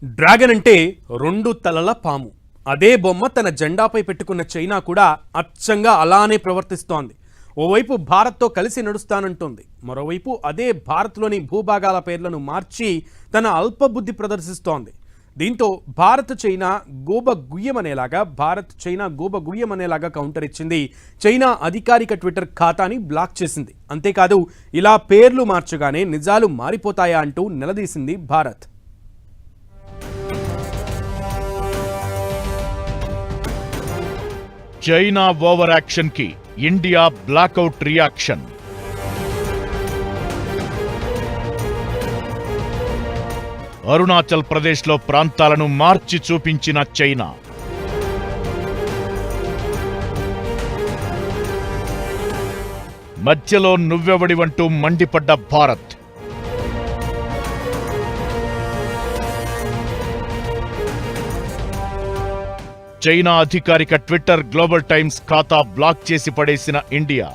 Dragon అంటే రెండు తలల పాము. అదే బొమ్మ తన జెండాపై పెట్టుకున్న చైనా కూడా అచ్చంగా అలానే ప్రవర్తిస్తోంది. ఓవైపు భారత్తో కలిసి నడుస్తానంటోంది, మరోవైపు అదే భారత్లోని భూభాగాల పేర్లను మార్చి తన అల్పబుద్ధి ప్రదర్శిస్తోంది. దీంతో భారత్ చైనా గూబగుయ్యమనేలాగా కౌంటర్ ఇచ్చింది. చైనా అధికారిక ట్విట్టర్ ఖాతాని బ్లాక్ చేసింది. అంతేకాదు, ఇలా పేర్లు మార్చగానే నిజాలు మారిపోతాయా అంటూ నిలదీసింది భారత్. చైనా ఓవర్ యాక్షన్ కి ఇండియా బ్లాక్అవుట్ రియాక్షన్. అరుణాచల్ ప్రదేశ్లో ప్రాంతాలను మార్చి చూపించిన చైనా. మధ్యలో నువ్వెవడివంటూ మండిపడ్డ భారత్. చైనా అధికారిక ట్విట్టర్ గ్లోబల్ టైమ్స్ ఖాతా బ్లాక్ చేసి పడేసిన ఇండియా.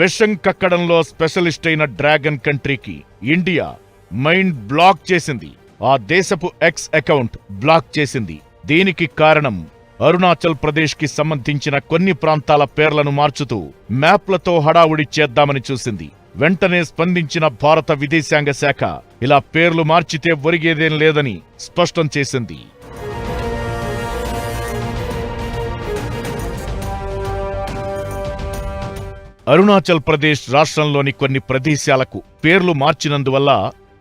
విషం కక్కడంలో స్పెషలిస్ట్ అయిన డ్రాగన్ కంట్రీకి ఇండియా మైండ్ బ్లాక్ చేసింది. ఆ దేశపు ఎక్స్ అకౌంట్ బ్లాక్ చేసింది. దీనికి కారణం అరుణాచల్ ప్రదేశ్ కి సంబంధించిన కొన్ని ప్రాంతాల పేర్లను మార్చుతూ మ్యాప్లతో హడావుడి చేద్దామని చూసింది. వెంటనే స్పందించిన భారత విదేశాంగ శాఖ ఇలా పేర్లు మార్చితే ఒరిగేదేం లేదని స్పష్టం చేసింది. అరుణాచల్ ప్రదేశ్ రాష్ట్రంలోని కొన్ని ప్రదేశాలకు పేర్లు మార్చినందువల్ల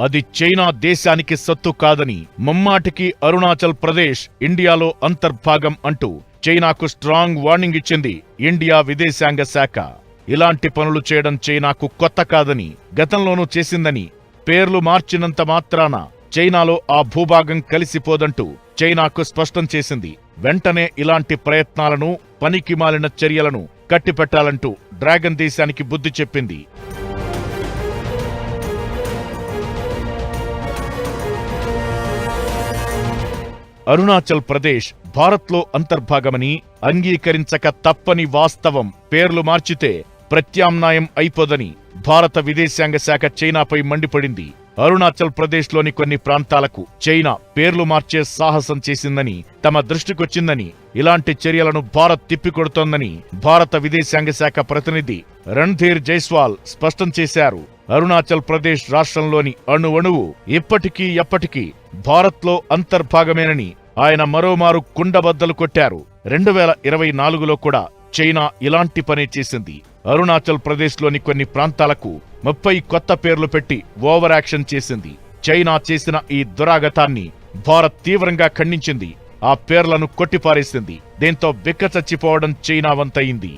అది చైనా దేశానికి సొత్తు కాదని, ముమ్మాటికి అరుణాచల్ ప్రదేశ్ ఇండియాలో అంతర్భాగం అంటూ చైనాకు స్ట్రాంగ్ వార్నింగ్ ఇచ్చింది ఇండియా విదేశాంగ శాఖ. ఇలాంటి పనులు చేయడం చైనాకు కొత్త కాదని, గతంలోనూ చేసిందని, పేర్లు మార్చినంత మాత్రాన చైనాలో ఆ భూభాగం కలిసిపోదంటూ చైనాకు స్పష్టం చేసింది. వెంటనే ఇలాంటి ప్రయత్నాలను, పనికిమాలిన చర్యలను కట్టిపెట్టాలంటూ డ్రాగన్ దేశానికి బుద్ధి చెప్పింది. అరుణాచల్ ప్రదేశ్ భారత్లో అంతర్భాగమని అంగీకరించక తప్పని వాస్తవం పేర్లు మార్చితే ప్రత్యామ్నాయం అయిపోదని భారత విదేశాంగ శాఖ చైనాపై మండిపడింది. అరుణాచల్ ప్రదేశ్లోని కొన్ని ప్రాంతాలకు చైనా పేర్లు మార్చే సాహసం చేసిందని, తమ దృష్టికొచ్చిందని, ఇలాంటి చర్యలను భారత్ తిప్పికొడుతోందని భారత విదేశాంగ శాఖ ప్రతినిధి రణ్ధీర్ జైస్వాల్ స్పష్టం చేశారు. అరుణాచల్ ప్రదేశ్ రాష్ట్రంలోని అణువణువు ఇప్పటికీ ఎప్పటికీ భారత్లో అంతర్భాగమేనని ఆయన మరోమారు కుండబద్దలు కొట్టారు. 2024లో కూడా చైనా ఇలాంటి పనే చేసింది. అరుణాచల్ ప్రదేశ్లోని కొన్ని ప్రాంతాలకు 30 కొత్త పేర్లు పెట్టి ఓవర్ యాక్షన్ చేసింది. చైనా చేసిన ఈ దురాగతాన్ని భారత్ తీవ్రంగా ఖండించింది. ఆ పేర్లను కొట్టిపారేసింది. దీంతో బిక్కచచ్చిపోవడం చైనా వంతయింది.